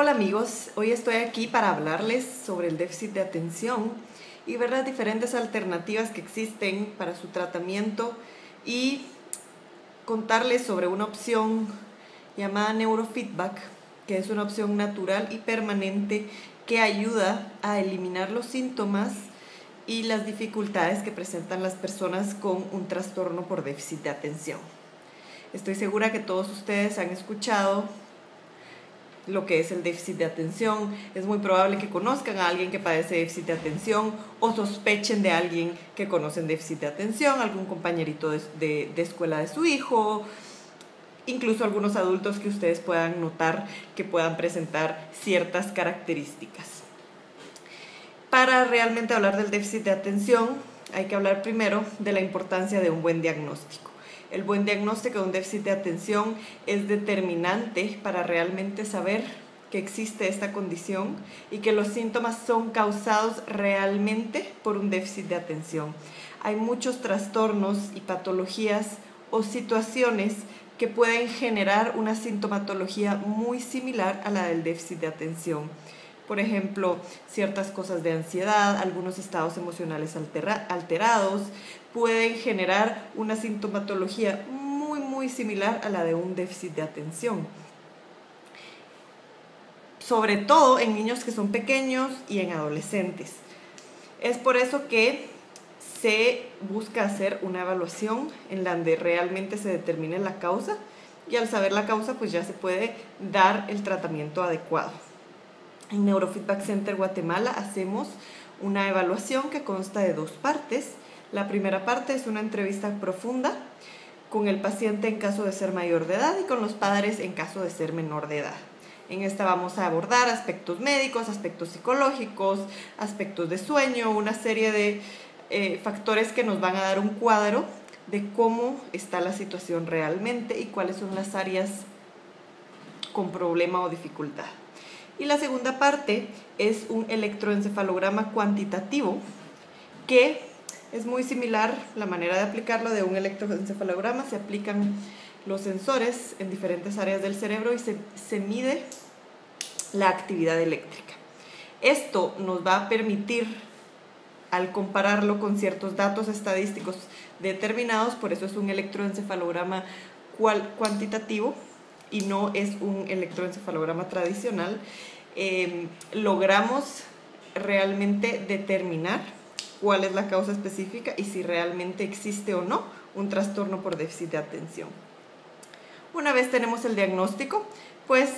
Hola amigos, hoy estoy aquí para hablarles sobre el déficit de atención y ver las diferentes alternativas que existen para su tratamiento y contarles sobre una opción llamada neurofeedback, que es una opción natural y permanente que ayuda a eliminar los síntomas y las dificultades que presentan las personas con un trastorno por déficit de atención. Estoy segura que todos ustedes han escuchado lo que es el déficit de atención. Es muy probable que conozcan a alguien que padece déficit de atención o sospechen de alguien que conoce déficit de atención, algún compañerito de escuela de su hijo, incluso algunos adultos que ustedes puedan notar que puedan presentar ciertas características. Para realmente hablar del déficit de atención, hay que hablar primero de la importancia de un buen diagnóstico. El buen diagnóstico de un déficit de atención es determinante para realmente saber que existe esta condición y que los síntomas son causados realmente por un déficit de atención. Hay muchos trastornos y patologías o situaciones que pueden generar una sintomatología muy similar a la del déficit de atención. Por ejemplo, ciertas cosas de ansiedad, algunos estados emocionales alterados, pueden generar una sintomatología muy similar a la de un déficit de atención. Sobre todo en niños que son pequeños y en adolescentes. Es por eso que se busca hacer una evaluación en la donde realmente se determine la causa y al saber la causa pues ya se puede dar el tratamiento adecuado. En Neurofeedback Center Guatemala hacemos una evaluación que consta de 2 partes. La primera parte es una entrevista profunda con el paciente en caso de ser mayor de edad y con los padres en caso de ser menor de edad. En esta vamos a abordar aspectos médicos, aspectos psicológicos, aspectos de sueño, una serie de factores que nos van a dar un cuadro de cómo está la situación realmente y cuáles son las áreas con problema o dificultad. Y la segunda parte es un electroencefalograma cuantitativo, que es muy similar la manera de aplicarlo de un electroencefalograma. Se aplican los sensores en diferentes áreas del cerebro y se mide la actividad eléctrica. Esto nos va a permitir, al compararlo con ciertos datos estadísticos determinados, por eso es un electroencefalograma cuantitativo y no es un electroencefalograma tradicional, logramos realmente determinar cuál es la causa específica y si realmente existe o no un trastorno por déficit de atención. Una vez tenemos el diagnóstico, pues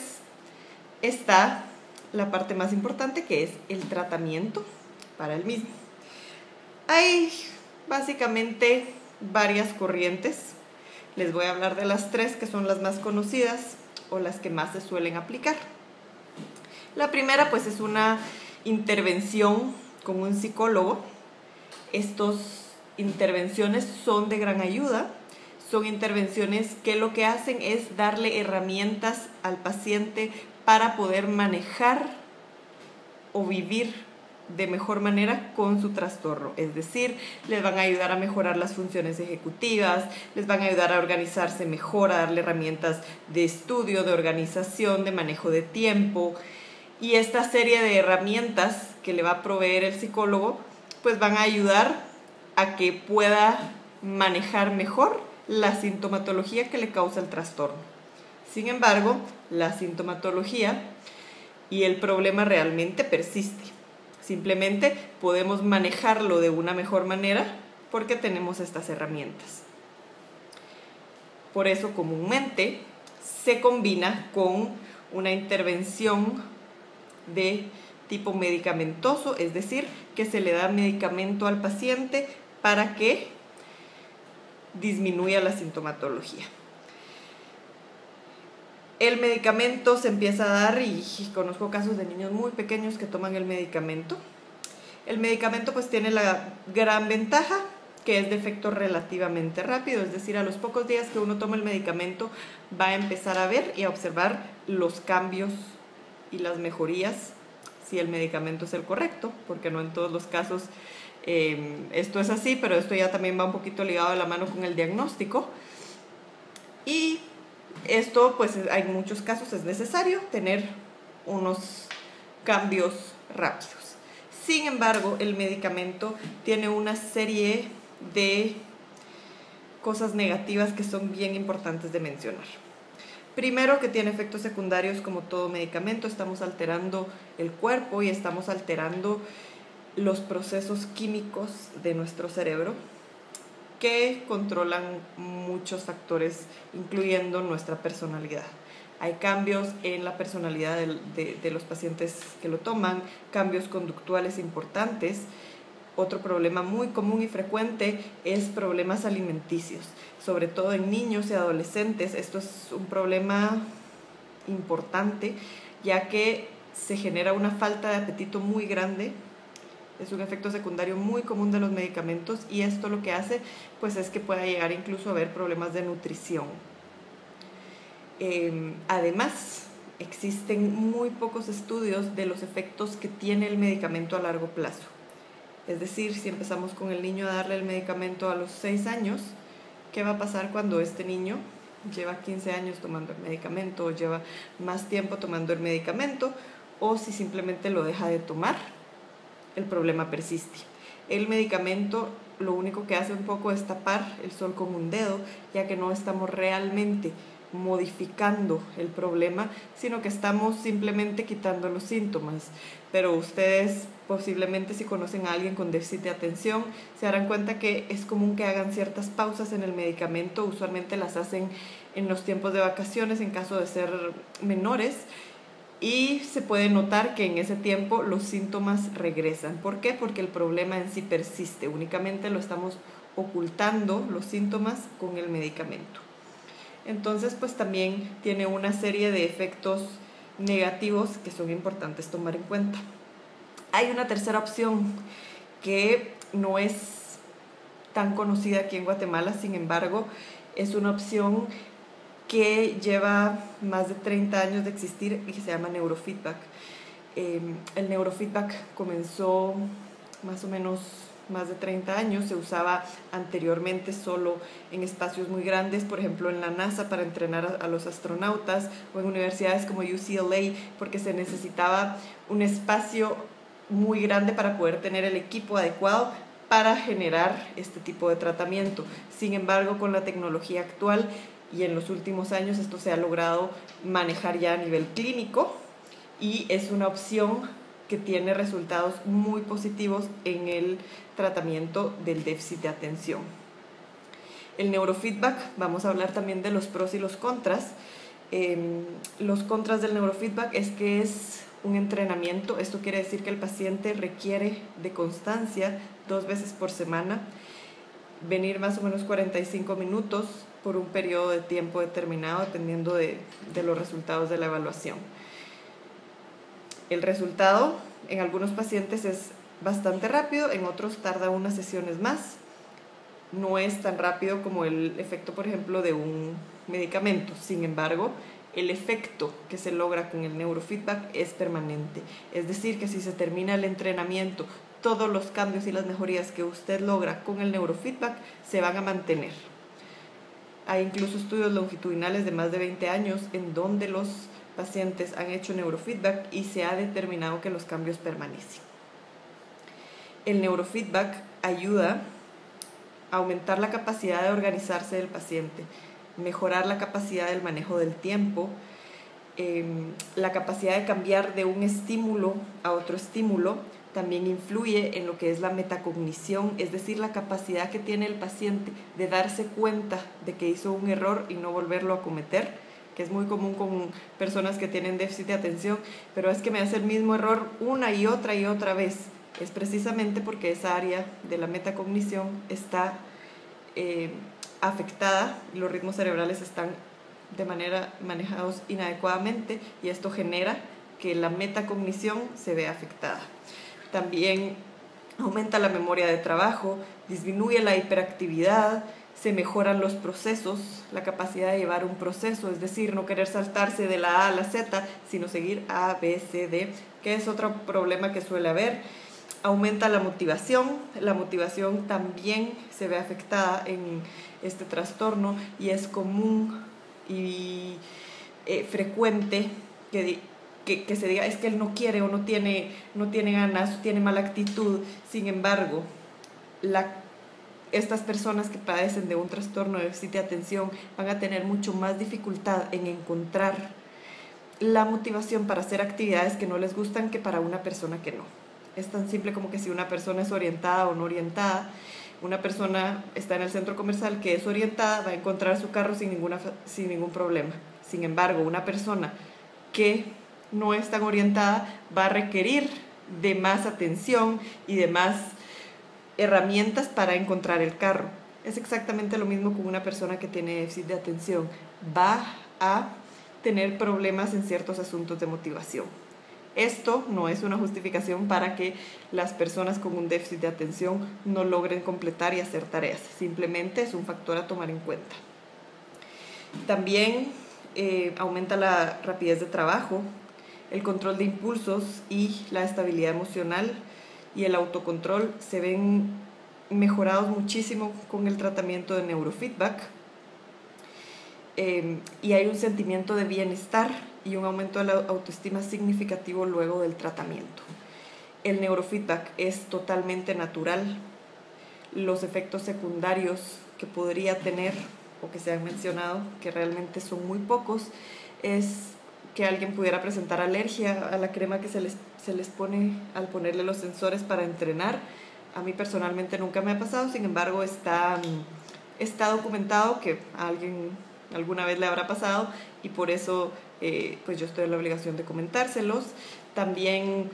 está la parte más importante, que es el tratamiento para el mismo. Hay básicamente varias corrientes. Les voy a hablar de las 3 que son las más conocidas o las que más se suelen aplicar. La primera pues es una intervención con un psicólogo. Estas intervenciones son de gran ayuda. Son intervenciones que lo que hacen es darle herramientas al paciente para poder manejar o vivir de mejor manera con su trastorno. Es decir, les van a ayudar a mejorar las funciones ejecutivas, les van a ayudar a organizarse mejor, a darle herramientas de estudio, de organización, de manejo de tiempo. Y esta serie de herramientas que le va a proveer el psicólogo, pues van a ayudar a que pueda manejar mejor la sintomatología que le causa el trastorno. Sin embargo, la sintomatología y el problema realmente persiste. Simplemente podemos manejarlo de una mejor manera porque tenemos estas herramientas. Por eso comúnmente se combina con una intervención de tipo medicamentoso, es decir, que se le da medicamento al paciente para que disminuya la sintomatología. El medicamento se empieza a dar y conozco casos de niños muy pequeños que toman el medicamento. El medicamento pues tiene la gran ventaja que es de efecto relativamente rápido, es decir, a los pocos días que uno toma el medicamento va a empezar a ver y a observar los cambios y las mejorías si el medicamento es el correcto, porque no en todos los casos esto es así, pero esto ya también va un poquito ligado de la mano con el diagnóstico. Y esto, pues en muchos casos es necesario tener unos cambios rápidos. Sin embargo, el medicamento tiene una serie de cosas negativas que son bien importantes de mencionar. Primero, que tiene efectos secundarios como todo medicamento. Estamos alterando el cuerpo y estamos alterando los procesos químicos de nuestro cerebro que controlan muchos factores, incluyendo nuestra personalidad. Hay cambios en la personalidad de los pacientes que lo toman, cambios conductuales importantes. Otro problema muy común y frecuente es problemas alimenticios, sobre todo en niños y adolescentes. Esto es un problema importante, ya que se genera una falta de apetito muy grande. Es un efecto secundario muy común de los medicamentos, y esto lo que hace pues es que pueda llegar incluso a haber problemas de nutrición. Además, existen muy pocos estudios de los efectos que tiene el medicamento a largo plazo. Es decir, si empezamos con el niño a darle el medicamento a los 6 años, ¿qué va a pasar cuando este niño lleva 15 años tomando el medicamento o lleva más tiempo tomando el medicamento? O si simplemente lo deja de tomar, el problema persiste. El medicamento lo único que hace un poco es tapar el sol con un dedo, ya que no estamos realmente modificando el problema, sino que estamos simplemente quitando los síntomas. Pero ustedes posiblemente, si conocen a alguien con déficit de atención, se darán cuenta que es común que hagan ciertas pausas en el medicamento. Usualmente las hacen en los tiempos de vacaciones en caso de ser menores, y se puede notar que en ese tiempo los síntomas regresan. ¿Por qué? Porque el problema en sí persiste, únicamente lo estamos ocultando los síntomas con el medicamento. Entonces, pues también tiene una serie de efectos negativos que son importantes tomar en cuenta. Hay una tercera opción que no es tan conocida aquí en Guatemala, sin embargo, es una opción que lleva más de 30 años de existir y que se llama neurofeedback. El neurofeedback comenzó más o menos más de 30 años, se usaba anteriormente solo en espacios muy grandes, por ejemplo en la NASA para entrenar a los astronautas, o en universidades como UCLA, porque se necesitaba un espacio muy grande para poder tener el equipo adecuado para generar este tipo de tratamiento. Sin embargo, con la tecnología actual y en los últimos años, esto se ha logrado manejar ya a nivel clínico, y es una opción que tiene resultados muy positivos en el tratamiento del déficit de atención. El neurofeedback, vamos a hablar también de los pros y los contras. Los contras del neurofeedback es que es un entrenamiento. Esto quiere decir que el paciente requiere de constancia 2 veces por semana, venir más o menos 45 minutos por un periodo de tiempo determinado, dependiendo de los resultados de la evaluación. El resultado en algunos pacientes es bastante rápido, en otros tarda unas sesiones más. No es tan rápido como el efecto, por ejemplo, de un medicamento. Sin embargo, el efecto que se logra con el neurofeedback es permanente. Es decir, que si se termina el entrenamiento, todos los cambios y las mejorías que usted logra con el neurofeedback se van a mantener. Hay incluso estudios longitudinales de más de 20 años en donde los pacientes han hecho neurofeedback y se ha determinado que los cambios permanecen. El neurofeedback ayuda a aumentar la capacidad de organizarse del paciente, mejorar la capacidad del manejo del tiempo, la capacidad de cambiar de un estímulo a otro estímulo. También influye en lo que es la metacognición, es decir, la capacidad que tiene el paciente de darse cuenta de que hizo un error y no volverlo a cometer, que es muy común con personas que tienen déficit de atención. Pero es que me hace el mismo error una y otra vez. Es precisamente porque esa área de la metacognición está afectada, los ritmos cerebrales están de manera manejados inadecuadamente, y esto genera que la metacognición se vea afectada. También aumenta la memoria de trabajo, disminuye la hiperactividad, se mejoran los procesos, la capacidad de llevar un proceso, es decir, no querer saltarse de la A a la Z, sino seguir A, B, C, D, que es otro problema que suele haber. Aumenta la motivación también se ve afectada en este trastorno, y es común y frecuente que que se diga es que él no quiere o no tiene ganas o tiene mala actitud. Sin embargo, estas personas que padecen de un trastorno de déficit de atención van a tener mucho más dificultad en encontrar la motivación para hacer actividades que no les gustan que para una persona que no. Es tan simple como que si una persona es orientada o no orientada. Una persona está en el centro comercial que es orientada, va a encontrar su carro sin ningún problema. Sin embargo, una persona que no es tan orientada va a requerir de más atención y de más herramientas para encontrar el carro. Es exactamente lo mismo con una persona que tiene déficit de atención. Va a tener problemas en ciertos asuntos de motivación. Esto no es una justificación para que las personas con un déficit de atención no logren completar y hacer tareas. Simplemente es un factor a tomar en cuenta. También aumenta la rapidez de trabajo, el control de impulsos y la estabilidad emocional y el autocontrol se ven mejorados muchísimo con el tratamiento de neurofeedback. Y hay un sentimiento de bienestar y un aumento de la autoestima significativo luego del tratamiento. El neurofeedback es totalmente natural. Los efectos secundarios que podría tener o que se han mencionado, que realmente son muy pocos, es que alguien pudiera presentar alergia a la crema que se les pone al ponerle los sensores para entrenar. A mí personalmente nunca me ha pasado, sin embargo está documentado que a alguien alguna vez le habrá pasado y por eso pues yo estoy en la obligación de comentárselos. También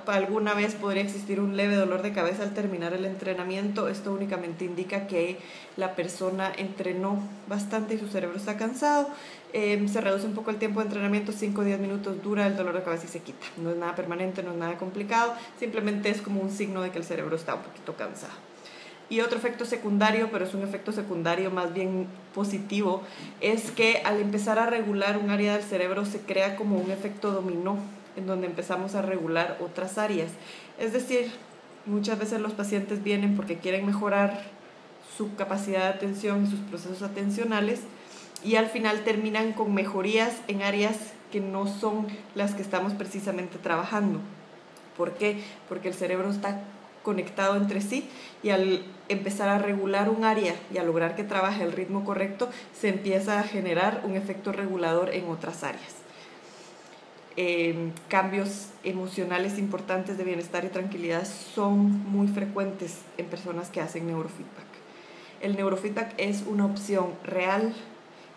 alguna vez podría existir un leve dolor de cabeza al terminar el entrenamiento. Esto únicamente indica que la persona entrenó bastante y su cerebro está cansado. Se reduce un poco el tiempo de entrenamiento, 5 o 10 minutos dura el dolor de cabeza y se quita. No es nada permanente, no es nada complicado, simplemente es como un signo de que el cerebro está un poquito cansado. Y otro efecto secundario, pero es un efecto secundario más bien positivo, es que al empezar a regular un área del cerebro se crea como un efecto dominó, en donde empezamos a regular otras áreas. Es decir, muchas veces los pacientes vienen porque quieren mejorar su capacidad de atención y sus procesos atencionales y al final terminan con mejorías en áreas que no son las que estamos precisamente trabajando. ¿Por qué? Porque el cerebro está conectado entre sí y al empezar a regular un área y a lograr que trabaje al ritmo correcto, se empieza a generar un efecto regulador en otras áreas. Cambios emocionales importantes de bienestar y tranquilidad son muy frecuentes en personas que hacen neurofeedback. El neurofeedback es una opción real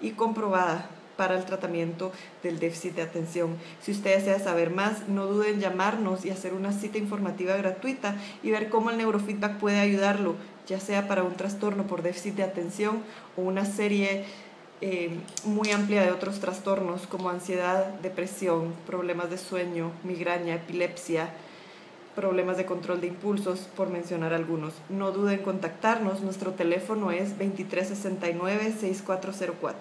y comprobada para el tratamiento del déficit de atención. Si usted desea saber más, no duden en llamarnos y hacer una cita informativa gratuita y ver cómo el neurofeedback puede ayudarlo, ya sea para un trastorno por déficit de atención o una serie muy amplia de otros trastornos como ansiedad, depresión, problemas de sueño, migraña, epilepsia, problemas de control de impulsos, por mencionar algunos. No duden en contactarnos, nuestro teléfono es 2369-6404.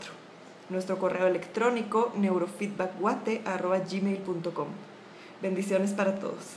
Nuestro correo electrónico neurofeedbackguate@gmail.com. Bendiciones para todos.